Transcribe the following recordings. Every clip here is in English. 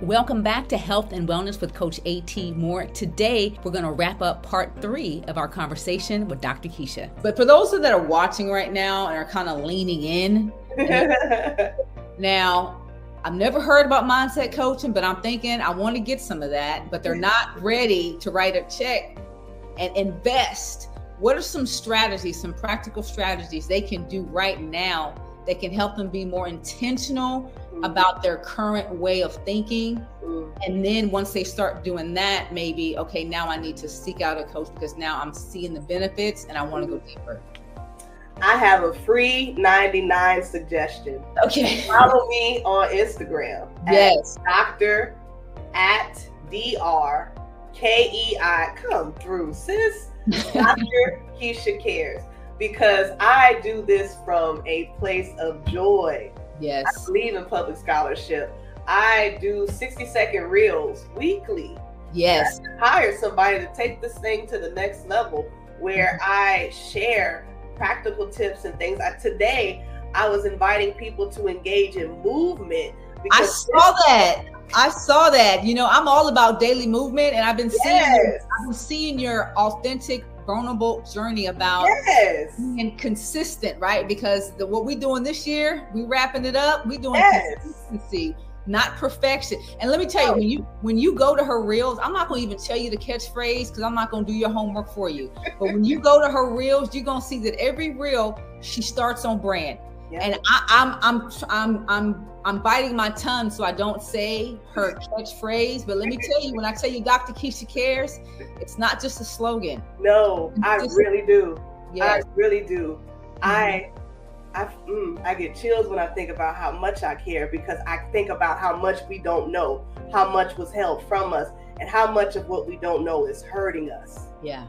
Welcome back to Health and Wellness with Coach A.T. Moore. Today, we're going to wrap up part 3 of our conversation with Dr. Keisha. But for those that are watching right now and are kind of leaning in, now, I've never heard about mindset coaching, but I'm thinking I want to get some of that, but they're not ready to write a check and invest. What are some strategies, some practical strategies they can do right now that can help them be more intentional about their current way of thinking? And then once they start doing that, maybe, okay, now I need to seek out a coach because now I'm seeing the benefits and I want to go deeper. I have a free 99 suggestion. Okay. Follow me on Instagram. Yes. Dr. @DRKEI. Come through, sis. Dr. Keisha Cares. Because I do this from a place of joy. Yes. I believe in public scholarship. I do 60-second reels weekly. Yes. I hire somebody to take this thing to the next level where I share practical tips and things. Today, I was inviting people to engage in movement. I saw that. You know, I'm all about daily movement, and I've been seeing your authentic, vulnerable journey about being consistent, right? Because what we're doing this year, we wrapping it up. We're doing consistency, not perfection. And let me tell you, when you go to her reels, I'm not going to even tell you the catchphrase because I'm not going to do your homework for you. But when you go to her reels, you're going to see that every reel she starts on brand. And I'm biting my tongue so I don't say her catchphrase. But let me tell you, when I tell you Dr. Keisha Cares, it's not just a slogan. No, I really do. Yes. I really do. I get chills when I think about how much I care, because I think about how much we don't know, how much was held from us, and how much of what we don't know is hurting us. Yeah.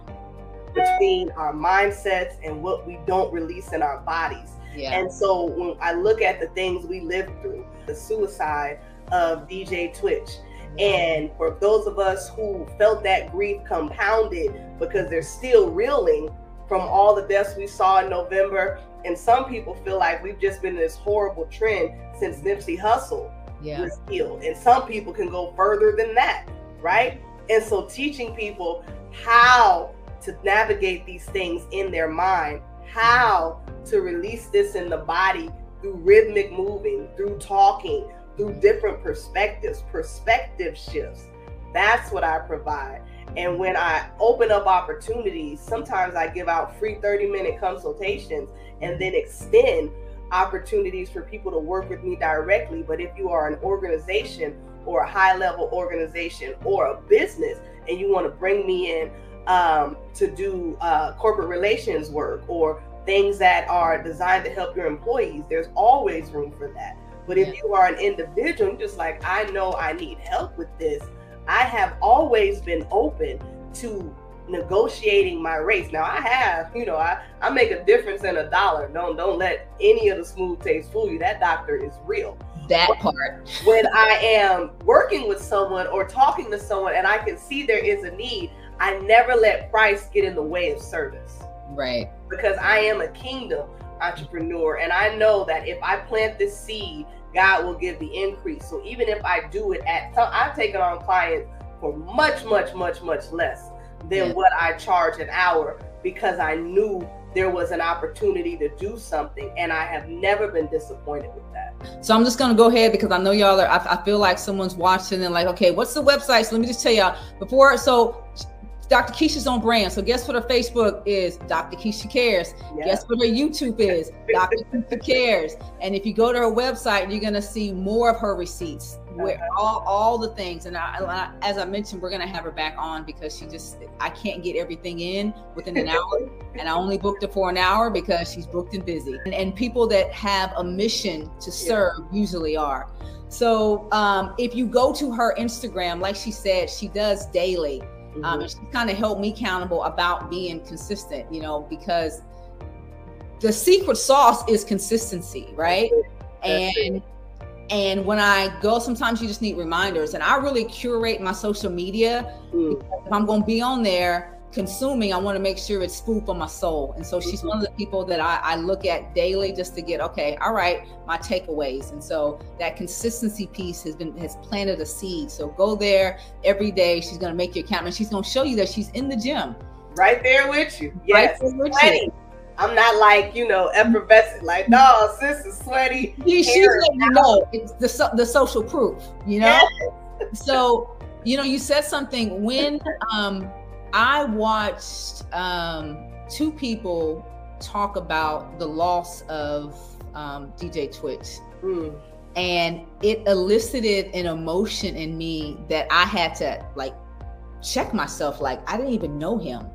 Between our mindsets and what we don't release in our bodies. Yeah. And so when I look at the things we lived through, the suicide of DJ Twitch, and for those of us who felt that grief compounded because they're still reeling from all the deaths we saw in November, and some people feel like we've just been in this horrible trend since Nipsey Hussle was killed, and some people can go further than that, right? And so teaching people how to navigate these things in their mind, how to release this in the body through rhythmic moving, through talking, through different perspective shifts. That's what I provide. And when I open up opportunities, sometimes I give out free 30-minute consultations and then extend opportunities for people to work with me directly. But if you are an organization or a high-level organization or a business and you want to bring me in to do corporate relations work or things that are designed to help your employees, there's always room for that. But if you are an individual, you're just like, I know I need help with this, I have always been open to negotiating my rates. Now I have, I make a difference in a dollar. Don't let any of the smooth taste fool you. That doctor is real. That part. When I am working with someone or talking to someone and I can see there is a need, I never let price get in the way of service. Right. Because I am a kingdom entrepreneur, and I know that if I plant this seed, God will give the increase. So even if I do it I've taken on clients for much less than what I charge an hour, because I knew there was an opportunity to do something, and I have never been disappointed with that. So I'm just going to go ahead because I know y'all are, I feel like someone's watching and like, okay, what's the website? So let me just tell y'all so Dr. Keisha's on brand. So guess what her Facebook is? Dr. Keisha Cares. Yeah. Guess what her YouTube is? Dr. Keisha Cares. And if you go to her website, you're going to see more of her receipts, where all the things. And as I mentioned, we're going to have her back on because I can't get everything in within an hour. And I only booked her for an hour because she's booked and busy. And people that have a mission to serve usually are. So if you go to her Instagram, like she said, she does daily. And she kind of helped me accountable about being consistent, because the secret sauce is consistency, right? And when I go, sometimes you just need reminders. And I really curate my social media because if I'm going to be on there, consuming, I want to make sure it's food for my soul. And so she's one of the people that I look at daily just to get, okay, all right, my takeaways. And so that consistency piece has planted a seed. So go there every day. She's going to make you account, and she's going to show you that she's in the gym. Right there with you. Yes. Right there with you. I'm not like, effervescent, like, no, sis is sweaty. She's letting you know it's the social proof, Yes. So, you said something when I watched two people talk about the loss of DJ Twitch. And it elicited an emotion in me that I had to check myself. I didn't even know him,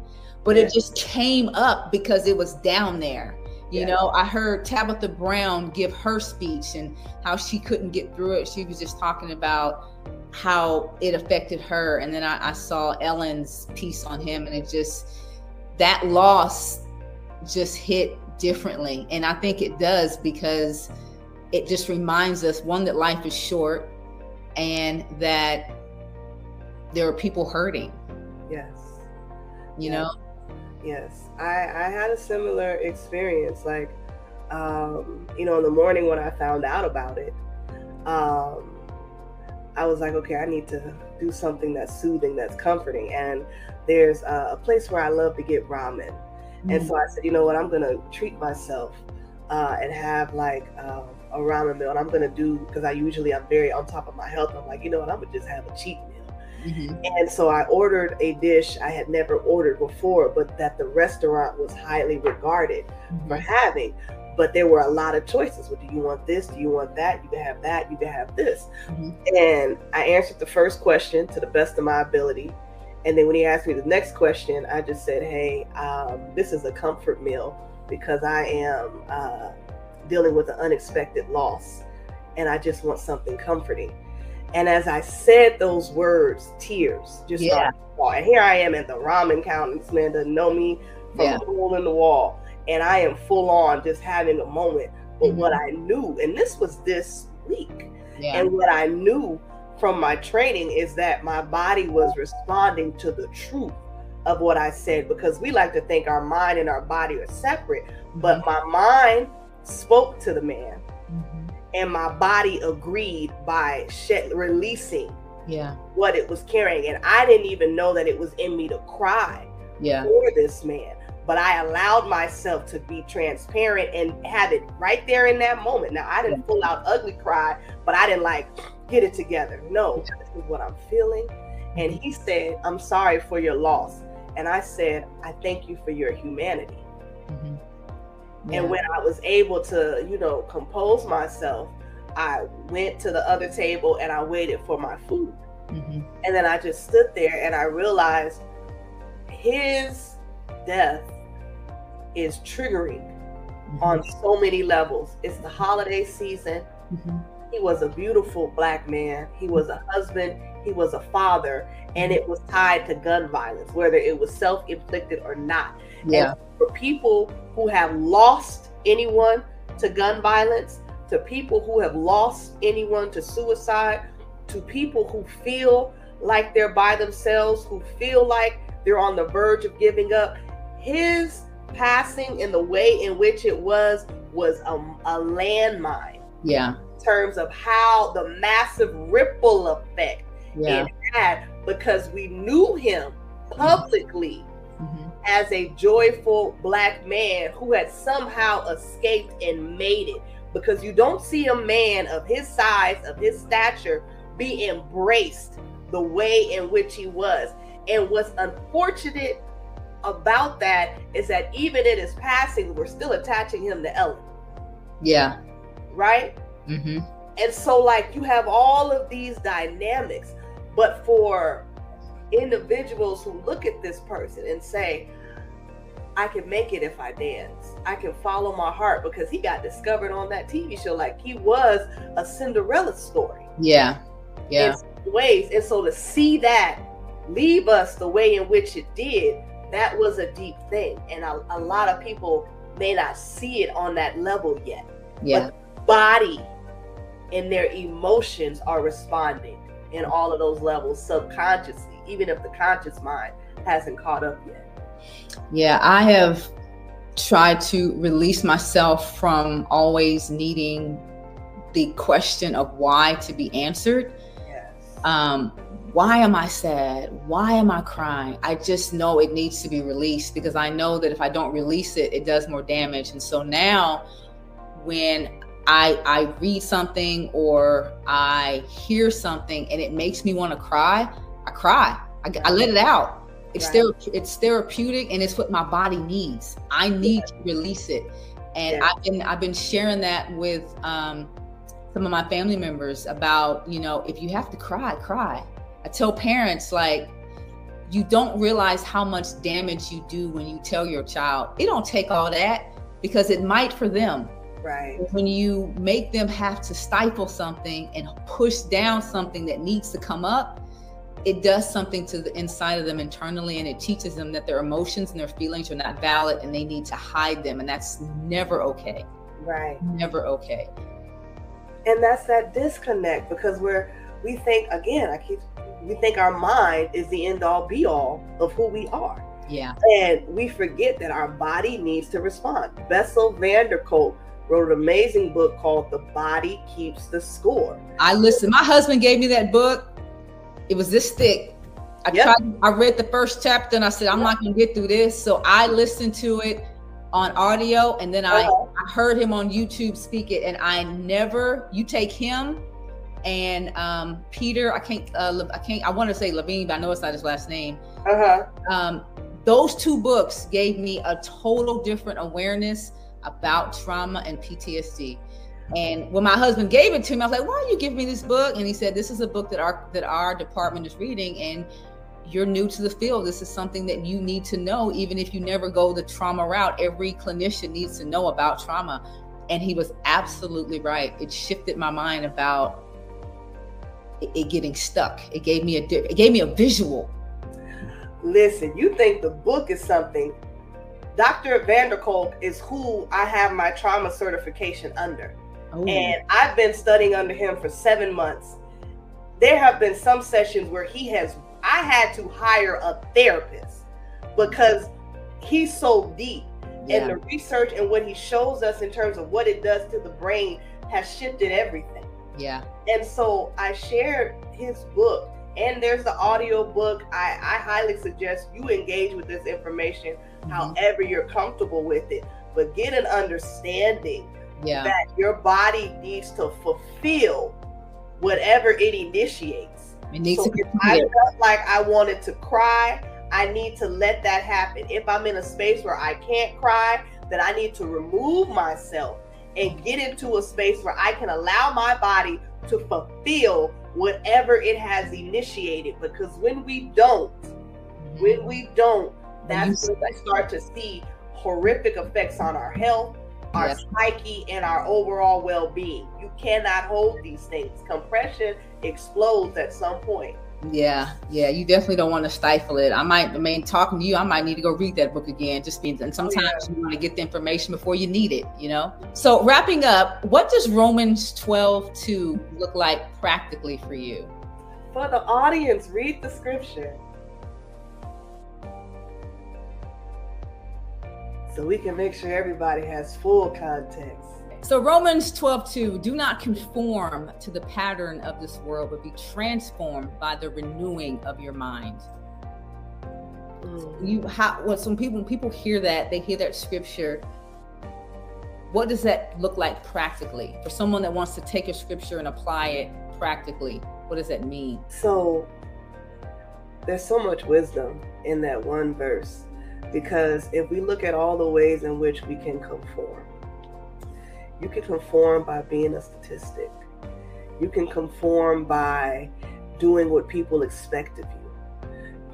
but it just came up because it was down there. I heard Tabitha Brown give her speech and how she couldn't get through it. She was just talking about how it affected her. And then I saw Ellen's piece on him, and that loss just hit differently. And I think it does because it just reminds us, one, that life is short and that there are people hurting. Yes. Yes. I had a similar experience. In the morning when I found out about it, I was like, okay, I need to do something that's soothing, that's comforting. And there's a place where I love to get ramen. And so I said, you know what, I'm going to treat myself and have a ramen meal. And I'm going to because I'm very on top of my health. I'm like, you know what, I'm going to just have a cheat meal. And so I ordered a dish I had never ordered before, but that the restaurant was highly regarded for having. But there were a lot of choices. Well, do you want this? Do you want that? You can have that. You can have this. And I answered the first question to the best of my ability. And then when he asked me the next question, I just said, hey, this is a comfort meal because I am dealing with an unexpected loss. And I just want something comforting. And as I said those words, tears just started to fall. And here I am at the ramen counter. This man doesn't know me from a hole in the wall. And I am full on just having a moment. But what I knew, and this was this week, and what I knew from my training is that my body was responding to the truth of what I said, because we like to think our mind and our body are separate. But my mind spoke to the man, and my body agreed by releasing what it was carrying. And I didn't even know that it was in me to cry for this man. But I allowed myself to be transparent and have it right there in that moment. Now, I didn't full out ugly cry, but I didn't get it together. No, this is what I'm feeling. And he said, I'm sorry for your loss. And I said, I thank you for your humanity. And when I was able to, compose myself, I went to the other table and I waited for my food. And then I just stood there and I realized his death is triggering on so many levels. It's the holiday season. He was a beautiful Black man. He was a husband. He was a father. And it was tied to gun violence, whether it was self-inflicted or not. And for people who have lost anyone to gun violence, to people who have lost anyone to suicide, to people who feel like they're by themselves, who feel like they're on the verge of giving up, his passing in the way in which it was a landmine. In terms of how the massive ripple effect it had, because we knew him publicly as a joyful Black man who had somehow escaped and made it. Because you don't see a man of his size, of his stature, be embraced the way in which he was. And what's unfortunate about that is that even in his passing, we're still attaching him to Ellen. Right? And so you have all of these dynamics, but for individuals who look at this person and say, I can make it if I dance. I can follow my heart, because he got discovered on that TV show. He was a Cinderella story. In some ways. And so to see that leave us the way in which it did, that was a deep thing. And a lot of people may not see it on that level yet. But the body and their emotions are responding. in all of those levels subconsciously, even if the conscious mind hasn't caught up yet. Yeah, I have tried to release myself from always needing the question of why to be answered. Yes. Why am I sad? Why am I crying? I just know it needs to be released, because I know that if I don't release it, it does more damage. And so now when I read something or I hear something and it makes me want to cry, I cry. I let it out. It's it's therapeutic, and it's what my body needs. I need to release it. And I've been sharing that with some of my family members about, if you have to cry, cry. I tell parents, like, you don't realize how much damage you do when you tell your child, it don't take all that, because it might for them. Right. When you make them have to stifle something and push down something that needs to come up, it does something to the inside of them internally, and it teaches them that their emotions and their feelings are not valid and they need to hide them. And that's never okay. Right. Never okay. And that's that disconnect, because we think, again, we think our mind is the end all be all of who we are. Yeah. And we forget that our body needs to respond. Bessel van der Kolk wrote an amazing book called The Body Keeps the Score. I listened. My husband gave me that book. It was this thick. I read the first chapter and I said, I'm not going to get through this. So I listened to it on audio, and then I heard him on YouTube speak it. And you take him and Peter, I want to say Levine, but I know it's not his last name. Those two books gave me a total different awareness about trauma and PTSD. And when my husband gave it to me, I was like, why are you giving me this book? And he said, this is a book that our department is reading, and you're new to the field. This is something that you need to know. Even if you never go the trauma route, every clinician needs to know about trauma. And he was absolutely right. It shifted my mind about it getting stuck. It gave me a visual. Listen, you think the book is something. Dr. van der Kolk is who I have my trauma certification under. Oh. And I've been studying under him for 7 months. There have been some sessions where I had to hire a therapist, because he's so deep. And the research and what he shows us in terms of what it does to the brain has shifted everything. Yeah. And so I shared his book, and there's the audio book. I highly suggest you engage with this information however you're comfortable with it, but get an understanding that your body needs to fulfill whatever it initiates. It needs so to if I felt like I wanted to cry, I need to let that happen. If I'm in a space where I can't cry, then I need to remove myself and get into a space where I can allow my body to fulfill whatever it has initiated. Because when we don't, that's when we start to see horrific effects on our health, our psyche, and our overall well-being. You cannot hold these things. Compression explodes at some point. Yeah, you definitely don't want to stifle it. Talking to you, I might need to go read that book again. And sometimes you want to get the information before you need it, So wrapping up, what does Romans 12:2 look like practically for you? For the audience, read the scripture, so we can make sure everybody has full context. So Romans 12:2, do not conform to the pattern of this world, but be transformed by the renewing of your mind. When people hear that, they hear that scripture, what does that look like practically? For someone that wants to take a scripture and apply it practically, what does that mean? So there's so much wisdom in that one verse, because if we look at all the ways in which we can conform, you can conform by being a statistic. You can conform by doing what people expect of you.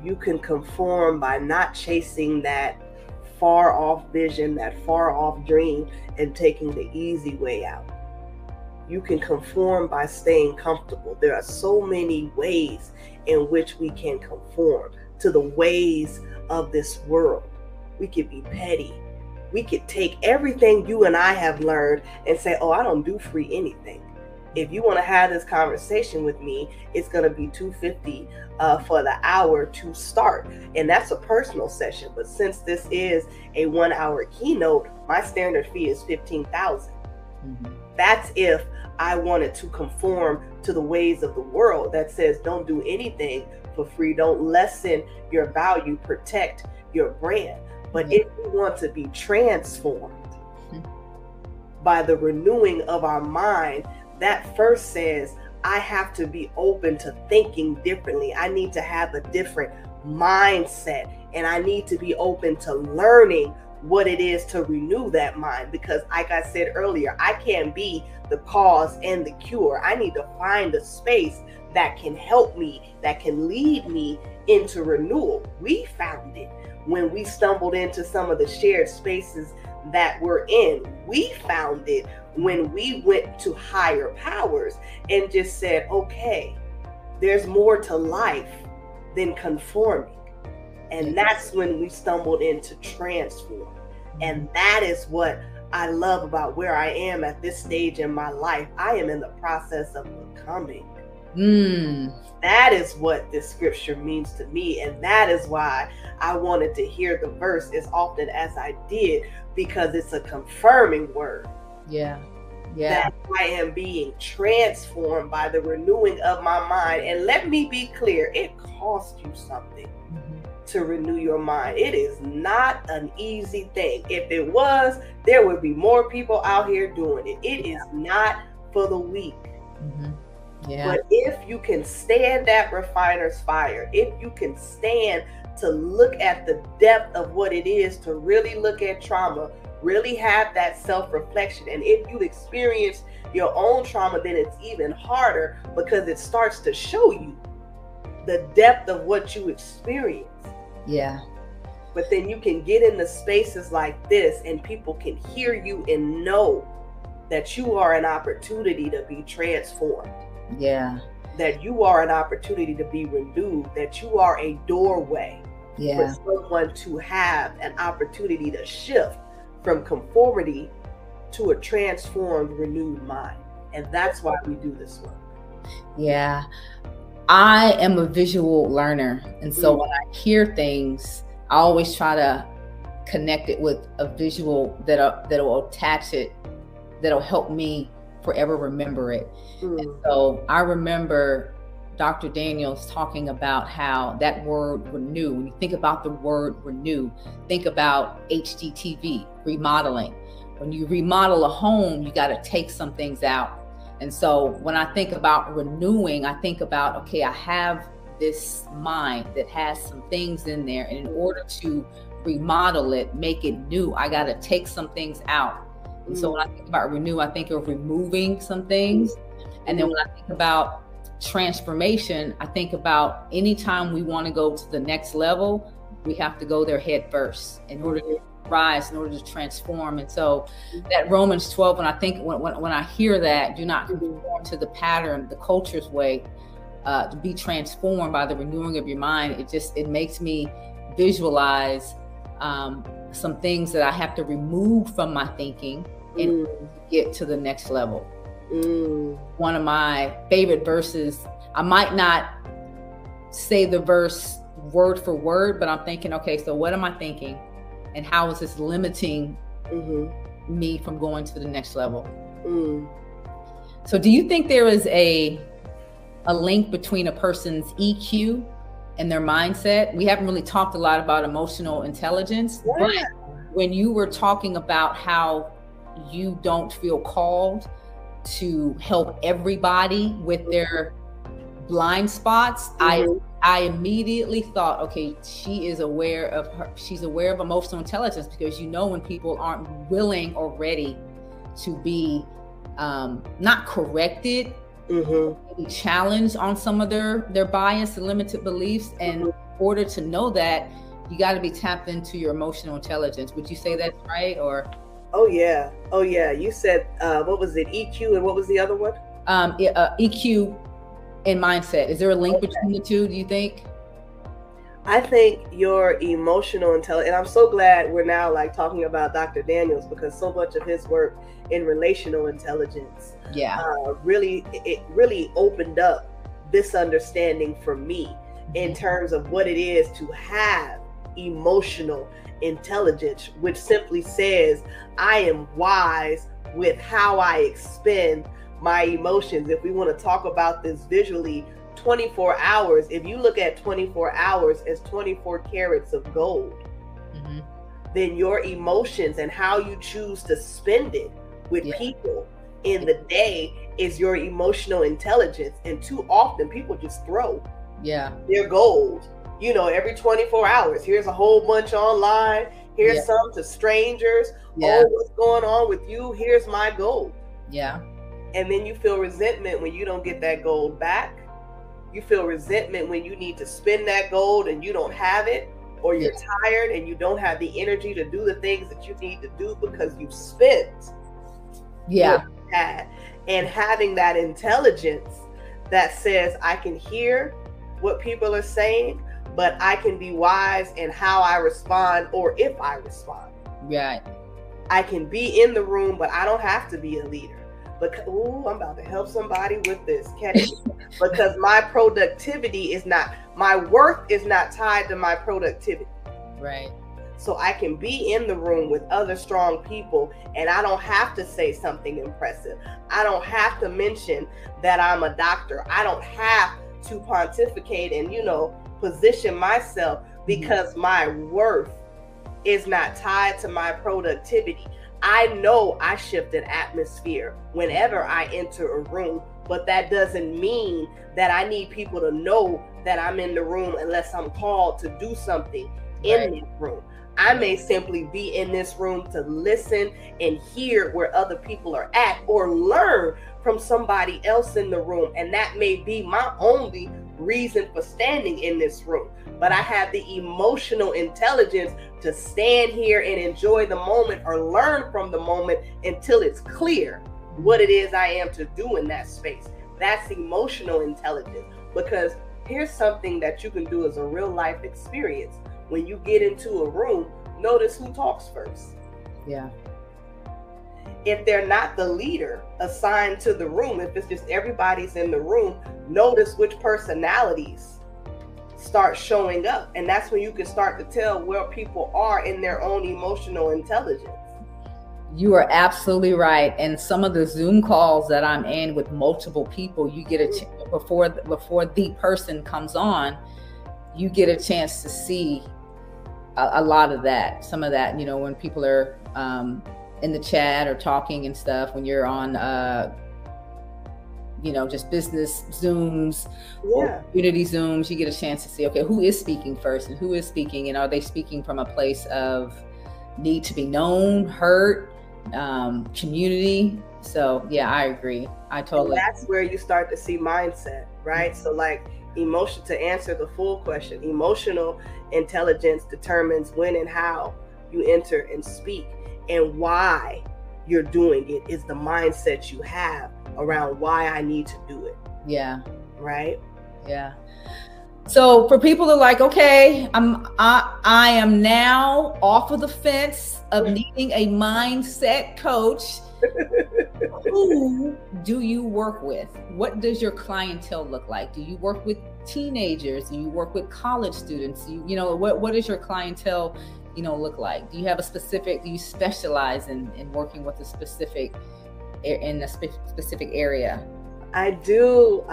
You can conform by not chasing that far off vision, that far off dream, and taking the easy way out. You can conform by staying comfortable. There are so many ways in which we can conform to the ways of this world. We could be petty. We could take everything you and I have learned and say, oh, I don't do free anything. If you want to have this conversation with me, it's going to be $250 for the hour to start. And that's a personal session. But since this is a 1 hour keynote, my standard fee is $15,000. Mm-hmm. That's if I wanted to conform to the ways of the world that says don't do anything for free, don't lessen your value, protect your brand. But if we want to be transformed by the renewing of our mind, that first says I have to be open to thinking differently. I need to have a different mindset, and I need to be open to learning what it is to renew that mind. Because like I said earlier, I can't be the cause and the cure. I need to find a space that can help me, that can lead me into renewal. We found it when we stumbled into some of the shared spaces that we're in. We found it when we went to higher powers and just said, okay, there's more to life than conforming. And that's when we stumbled into transform. And that is what I love about where I am at this stage in my life. I am in the process of becoming. That is what this scripture means to me. And that is why I wanted to hear the verse as often as I did, because it's a confirming word. Yeah. That I am being transformed by the renewing of my mind. And let me be clear, it costs you something to renew your mind. It is not an easy thing. If it was, there would be more people out here doing it. It is not for the weak. But if you can stand that refiner's fire, if you can stand to look at the depth of what it is to really look at trauma, really have that self-reflection, and if you experience your own trauma, then it's even harder because it starts to show you the depth of what you experience. But then you can get into spaces like this and people can hear you and know that you are an opportunity to be transformed. That you are an opportunity to be renewed, that you are a doorway for someone to have an opportunity to shift from conformity to a transformed, renewed mind. And that's why we do this work. I am a visual learner. And so when I hear things, I always try to connect it with a visual that will attach it, that'll help me forever remember it. And so I remember Dr. Daniels talking about how that word renew, when you think about the word renew, think about HGTV, remodeling. When you remodel a home, you got to take some things out. And so when I think about renewing, I think about, okay, I have this mind that has some things in there. And in order to remodel it, make it new, I got to take some things out. And so when I think about renew, I think of removing some things. And then when I think about transformation, I think about anytime we want to go to the next level, we have to go there head first in order to rise, in order to transform. And so that Romans 12, when I hear that, do not conform to the pattern, the culture's way, to be transformed by the renewing of your mind, it makes me visualize some things that I have to remove from my thinking in order to get to the next level. One of my favorite verses, I might not say the verse word for word, but I'm thinking, okay, so what am I thinking? And how is this limiting me from going to the next level? So do you think there is a link between a person's EQ and their mindset? We haven't really talked a lot about emotional intelligence, but when you were talking about how you don't feel called to help everybody with their blind spots, I immediately thought, okay, she's aware of emotional intelligence, because when people aren't willing or ready to be not corrected, maybe challenged on some of their bias and limited beliefs. And in order to know that, you got to be tapped into your emotional intelligence. Would you say that's right? Or Oh yeah. You said what was it? EQ, and what was the other one? EQ and mindset. Is there a link between the two, do you think? I think your emotional intelligence, and I'm so glad we're now like talking about Dr. Daniels, because so much of his work in relational intelligence, really opened up this understanding for me in terms of what it is to have emotional intelligence, which simply says I am wise with how I expend my emotions. If we want to talk about this visually, 24 hours, if you look at 24 hours as 24 carats of gold, then your emotions and how you choose to spend it with people in the day is your emotional intelligence. And too often people just throw their gold, you know, every 24 hours. Here's a whole bunch online. Here's some to strangers. Oh, what's going on with you? Here's my gold. And then you feel resentment when you don't get that gold back. You feel resentment when you need to spend that gold and you don't have it, or you're tired and you don't have the energy to do the things that you need to do because you've spent that. And having that intelligence that says, I can hear what people are saying, but I can be wise in how I respond, or if I respond. I can be in the room, but I don't have to be a leader. But I'm about to help somebody with this. Catch it. Because my productivity is not, my worth is not tied to my productivity. So I can be in the room with other strong people, and I don't have to say something impressive. I don't have to mention that I'm a doctor. I don't have to pontificate and, you know, position myself, because my worth is not tied to my productivity. I know I shift an atmosphere whenever I enter a room, but that doesn't mean that I need people to know that I'm in the room unless I'm called to do something in this room. I may simply be in this room to listen and hear where other people are at, or learn from somebody else in the room. And that may be my only reason for standing in this room. But I have the emotional intelligence to stand here and enjoy the moment, or learn from the moment until it's clear what it is I am to do in that space. That's emotional intelligence. Because here's something that you can do as a real life experience. When you get into a room, notice who talks first. If they're not the leader assigned to the room, if it's just everybody's in the room, notice which personalities start showing up. And that's when you can start to tell where people are in their own emotional intelligence. You are absolutely right. And some of the Zoom calls that I'm in with multiple people, you get a before the person comes on, you get a chance to see a lot of that. Some of that, you know, when people are in the chat or talking and stuff, when you're on you know, just business Zooms or community Zooms, you get a chance to see, okay, who is speaking first and who is speaking, and are they speaking from a place of need to be known, heard, community. So yeah, I agree. I totally. And that's where you start to see mindset, right? So like emotion, to answer the full question, emotional intelligence determines when and how you enter and speak, and why you're doing it is the mindset you have around why I need to do it. Right? So for people that are like, okay, I am now off of the fence of needing a mindset coach. Who do you work with? What does your clientele look like? Do you work with teenagers? Do you work with college students? You know, what does your clientele, you know, look like? Do you have a specific, do you specialize in working with a specific, in a specific area? I do.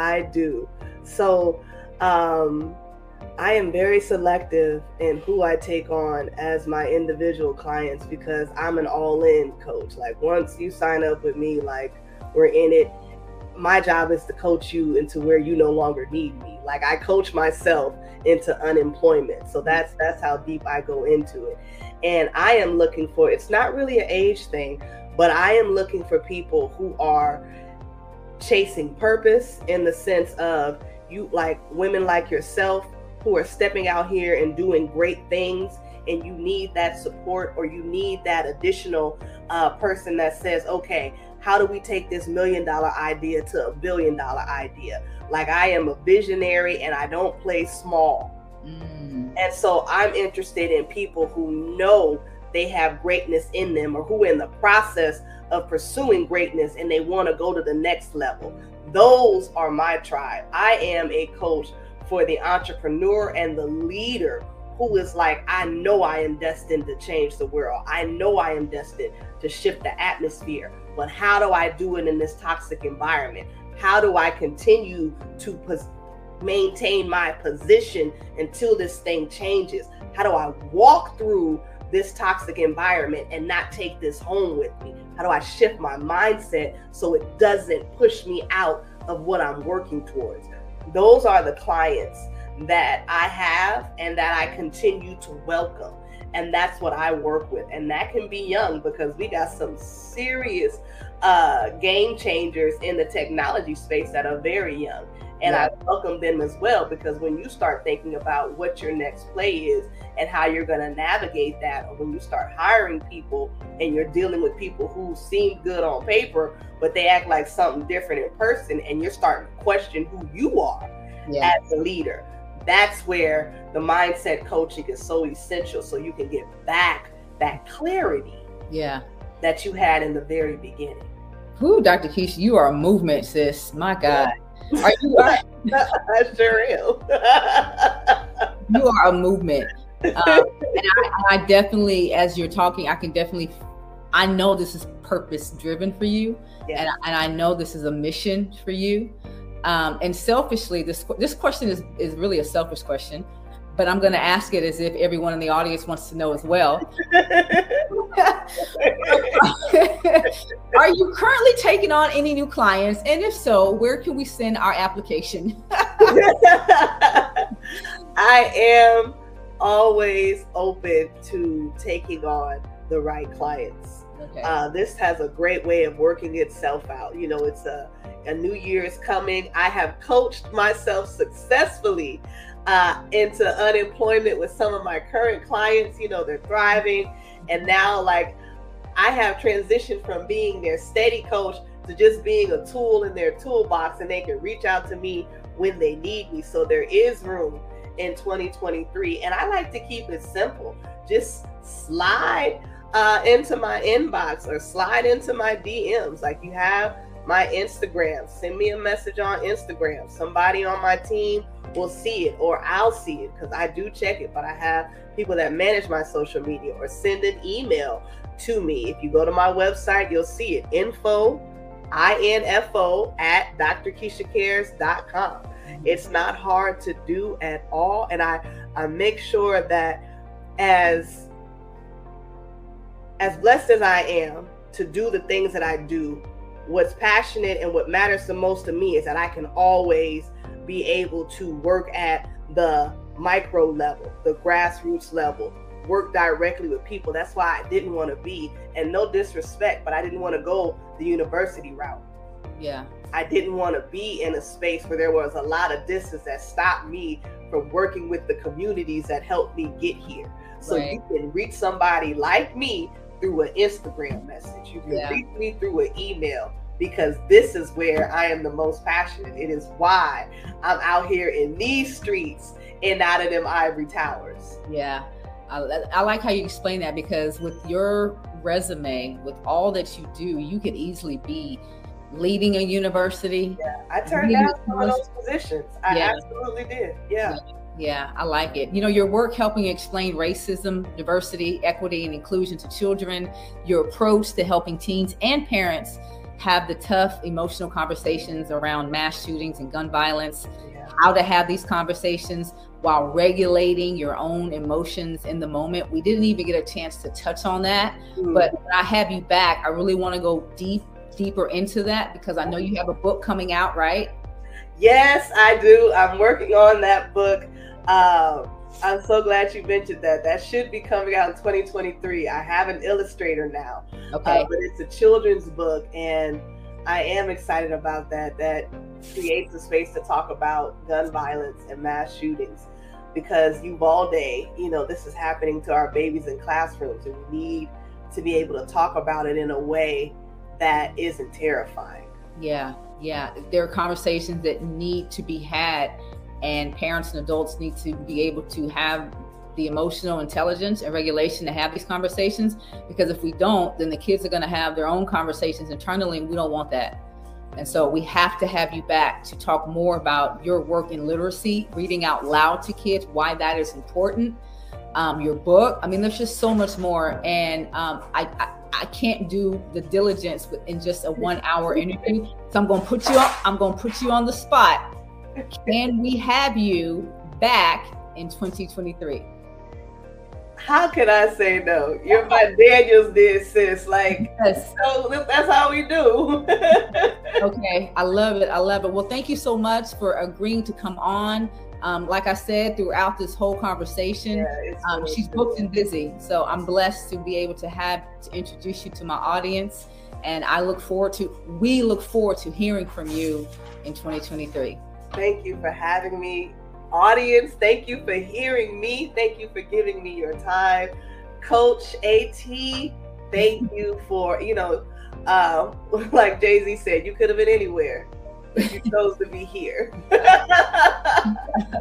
So I am very selective in who I take on as my individual clients, because I'm an all-in coach. Like once you sign up with me, like we're in it. My job is to coach you into where you no longer need me. Like I coach myself into unemployment. So that's how deep I go into it. And I am looking for, it's not really an age thing, but I am looking for people who are chasing purpose, in the sense of you, like women like yourself who are stepping out here and doing great things, and you need that support, or you need that additional person that says, okay, how do we take this $1 million idea to a $1 billion idea? Like I am a visionary and I don't play small. And so I'm interested in people who know they have greatness in them, or who are in the process of pursuing greatness and they want to go to the next level. Those are my tribe. I am a coach for the entrepreneur and the leader who is like, I know I am destined to change the world. I know I am destined to shift the atmosphere. But how do I do it in this toxic environment? How do I continue to maintain my position until this thing changes? How do I walk through this toxic environment and not take this home with me? How do I shift my mindset so it doesn't push me out of what I'm working towards? Those are the clients that I have and that I continue to welcome. And that's what I work with. And that can be young, because we got some serious game changers in the technology space that are very young. And I welcome them as well, because when you start thinking about what your next play is and how you're going to navigate that, or when you start hiring people and you're dealing with people who seem good on paper, but they act like something different in person, and you're starting to question who you are as a leader, that's where the mindset coaching is so essential, so you can get back that clarity that you had in the very beginning. Ooh, Dr. Keisha, you are a movement, sis. My God. Are you? I sure am. You are a movement. And I definitely, as you're talking, I know this is purpose driven for you. And I know this is a mission for you. And selfishly, this question is really a selfish question, but I'm going to ask it as if everyone in the audience wants to know as well. Are you currently taking on any new clients? And if so, where can we send our application? I am always open to taking on the right clients. Okay. This has a great way of working itself out. You know, it's a new year is coming. I have coached myself successfully into unemployment with some of my current clients. You know, they're thriving. And now, like, I have transitioned from being their steady coach to just being a tool in their toolbox, and they can reach out to me when they need me. So there is room in 2023. And I like to keep it simple. Just slide into my inbox or slide into my DMs. Like, you have my Instagram, send me a message on Instagram. Somebody on my team will see it, or I'll see it, because I do check it, but I have people that manage my social media, or send an email to me. If you go to my website, you'll see it, info at drkeishacares.com. It's not hard to do at all. And I make sure that as blessed as I am to do the things that I do, what's passionate and what matters the most to me is that I can always be able to work at the micro level, the grassroots level, work directly with people. That's why I didn't want to be, and no disrespect, but I didn't want to go the university route. Yeah. I didn't want to be in a space where there was a lot of distance that stopped me from working with the communities that helped me get here. So you can reach somebody like me through an Instagram message. You can reach me through an email, because this is where I am the most passionate. It is why I'm out here in these streets and out of them ivory towers. Yeah. I like how you explain that, because with your resume, with all that you do, you could easily be leading a university. Yeah, I turned down some of those positions. I absolutely did. Yeah, I like it. You know, your work helping explain racism, diversity, equity, and inclusion to children, your approach to helping teens and parents have the tough emotional conversations around mass shootings and gun violence, how to have these conversations while regulating your own emotions in the moment. We didn't even get a chance to touch on that, but when I have you back, I really want to go deeper into that, because I know you have a book coming out, right? Yes, I do. I'm working on that book. I'm so glad you mentioned that. That should be coming out in 2023. I have an illustrator now, but it's a children's book, and I am excited about that. That creates a space to talk about gun violence and mass shootings, because Uvalde, this is happening to our babies in classrooms, and we need to be able to talk about it in a way that isn't terrifying. Yeah. There are conversations that need to be had. and parents and adults need to be able to have the emotional intelligence and regulation to have these conversations, because if we don't, then the kids are going to have their own conversations internally, and we don't want that. And so we have to have you back to talk more about your work in literacy, reading out loud to kids, why that is important. Your book, I mean, there's just so much more. And I can't do the diligence in just a 1 hour interview. So I'm going to put you on the spot. Can we have you back in 2023? How can I say no? You're my Daniels did, sis. Like, yes. So that's how we do. Okay, I love it. I love it. Well, thank you so much for agreeing to come on. Like I said, throughout this whole conversation, she's booked and busy. So I'm blessed to be able to introduce you to my audience. And we look forward to hearing from you in 2023. Thank you for having me. Audience, thank you for hearing me. Thank you for giving me your time. Coach AT, thank you for, like Jay-Z said, you could have been anywhere, but you chose to be here. And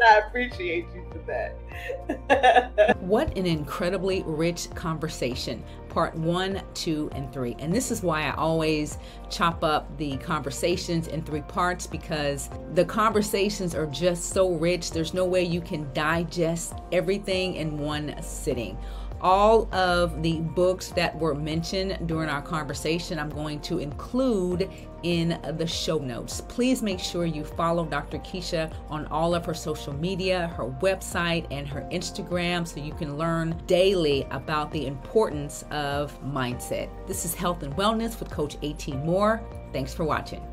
I appreciate you for that. What an incredibly rich conversation. Part 1, 2, and 3. And this is why I always chop up the conversations in 3 parts, because the conversations are just so rich. There's no way you can digest everything in one sitting. All of the books that were mentioned during our conversation, I'm going to include in the show notes. Please make sure you follow Dr. Keisha on all of her social media, her website, and her Instagram, so you can learn daily about the importance of mindset. This is Health and Wellness with Coach AT Moore. Thanks for watching.